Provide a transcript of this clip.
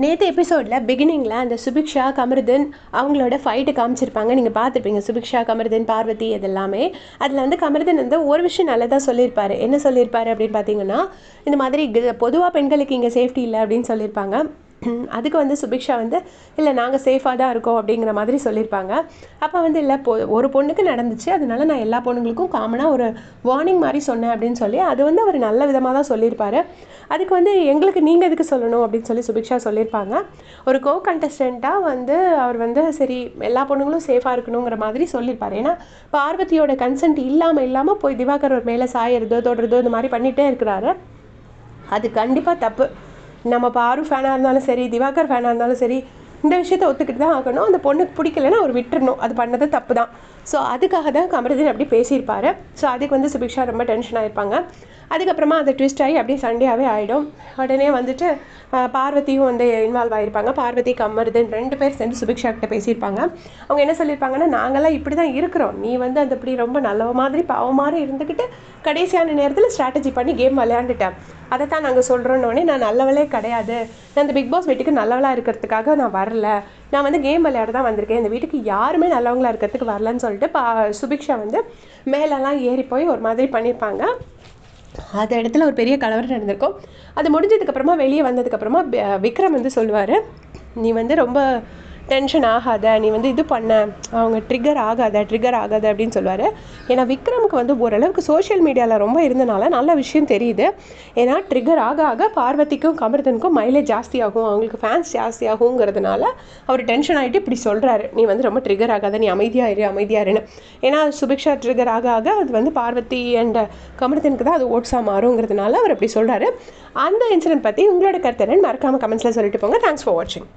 நேற்று எபிசோடில் பிகினிங்கில் அந்த சுபிக்ஷா கமருதன் அவங்களோட ஃபைட்டு காமிச்சிருப்பாங்க. நீங்கள் பார்த்துருப்பீங்க, சுபிக்ஷா கமருதன் பார்வதி இதெல்லாமே. அதில் வந்து கமருதன் வந்து ஒரு விஷயம் நல்லதாக சொல்லியிருப்பார். என்ன சொல்லியிருப்பார் அப்படின்னு பார்த்தீங்கன்னா, இந்த மாதிரி பொதுவாக பெண்களுக்கு இங்கே சேஃப்டி இல்லை அப்படின்னு சொல்லியிருப்பாங்க. அதுக்கு வந்து சுபிக்ஷா வந்து இல்லை நாங்கள் சேஃபாக தான் இருக்கோம் அப்படிங்கிற மாதிரி சொல்லியிருப்பாங்க. அப்போ வந்து இல்லை ஒரு பொண்ணுக்கு நடந்துச்சு, அதனால நான் எல்லா பொண்ணுங்களுக்கும் காமனாக ஒரு வார்னிங் மாதிரி சொன்னேன் அப்படின்னு சொல்லி அது வந்து அவர் நல்ல விதமாக தான் சொல்லியிருப்பார். அதுக்கு வந்து எங்களுக்கு நீங்கள் எதுக்கு சொல்லணும் அப்படின்னு சொல்லி சுபிக்ஷா சொல்லியிருப்பாங்க. ஒரு கோ கண்டஸ்டண்ட்டாக வந்து அவர் வந்து சரி எல்லா பொண்ணுங்களும் சேஃபாக இருக்கணுங்கிற மாதிரி சொல்லியிருப்பார். ஏன்னா பார்வதியோட கன்சென்ட் இல்லாமல் போய் திவாகர் ஒரு மேலே சாயறதோ தொடுறதோ இந்த மாதிரி பண்ணிகிட்டே இருக்கிறாரு. அது கண்டிப்பாக தப்பு. நம்ம பாரு ஃபேனாக இருந்தாலும் சரி, திவாகர் ஃபேனாக இருந்தாலும் சரி, இந்த விஷயத்த ஒத்துக்கிட்டு தான் ஆகணும். அந்த பொண்ணுக்கு பிடிக்கலன்னா அவர் விட்டுறணும். அது பண்ணது தப்பு தான். ஸோ அதுக்காக தான் கமருதீன் அப்படி பேசியிருப்பார். ஸோ அதுக்கு வந்து சுபிக்ஷா ரொம்ப டென்ஷன் ஆகிருப்பாங்க. அதுக்கப்புறமா அது ட்விஸ்ட் ஆகி அப்படியே சண்டேயாகவே ஆகிடும். உடனே வந்துட்டு பார்வதியும் வந்து இன்வால்வ் ஆகிருப்பாங்க. பார்வதி கமருதீன் 2 பேர் சேர்ந்து சுபிக்ஷா கிட்ட பேசியிருப்பாங்க. அவங்க என்ன சொல்லியிருப்பாங்கன்னா, நாங்களாம் இப்படி தான் இருக்கிறோம், நீ வந்து அந்த இப்படி ரொம்ப நல்ல மாதிரி பாவம் மாதிரி இருந்துக்கிட்டு கடைசியான நேரத்தில் ஸ்ட்ராட்டஜி பண்ணி கேம் விளையாண்டுட்டேன், அதை தான் நாங்கள் சொல்கிறோன்னே நான் நல்லவளே கிடையாது, நான் இந்த பிக் பாஸ் வீட்டுக்கு நல்லவளாக இருக்கிறதுக்காக நான் வரல, நான் வந்து கேம் விளையாட தான் வந்திருக்கேன், இந்த வீட்டுக்கு யாருமே நல்லவங்களாக இருக்கிறதுக்கு வரலன்னு சொல்லிட்டு சுபிக்ஷா வந்து மேலெல்லாம் ஏறி போய் ஒரு மாதிரி பண்ணியிருப்பாங்க. அந்த இடத்துல ஒரு பெரிய கலவரம் நடந்திருக்கும். அது முடிஞ்சதுக்கப்புறமா வெளியே வந்ததுக்கப்புறமா விக்ரம் வந்து சொல்லுவார், நீ வந்து ரொம்ப டென்ஷன் ஆகாத, நீ வந்து இது பண்ண அவங்க ட்ரிகர் ஆகாத அப்படின்னு சொல்லுவார். ஏன்னா விக்ரமுக்கு வந்து ஓரளவுக்கு சோஷியல் மீடியாவில் ரொம்ப இருந்தனால நல்ல விஷயம் தெரியுது. ஏன்னா ட்ரிகர் ஆக பார்வதிக்கும் கமருதனுக்கும் மைலேஜ் ஜாஸ்தியாகும், அவங்களுக்கு ஃபேன்ஸ் ஜாஸ்தியாகுங்கிறதுனால அவர் டென்ஷன் ஆகிட்டு இப்படி சொல்கிறாரு, நீ வந்து ரொம்ப ட்ரிகர் ஆகாத, நீ அமைதியாருன்னு. ஏன்னா சுபிக்ஷா ட்ரிகர் ஆக அது வந்து பார்வதி அண்ட் கமருதனுக்கு தான் அது ஓட்ஸாக மாறுங்கிறதுனால அவர் அப்படி சொல்கிறாரு. அந்த இன்சிடென்ட் பற்றி உங்களோட கருத்து என்னன்னு மறக்காமல் கமெண்ட்ஸில் சொல்லிட்டு போங்க. தேங்க்ஸ் ஃபார் வாட்சிங்.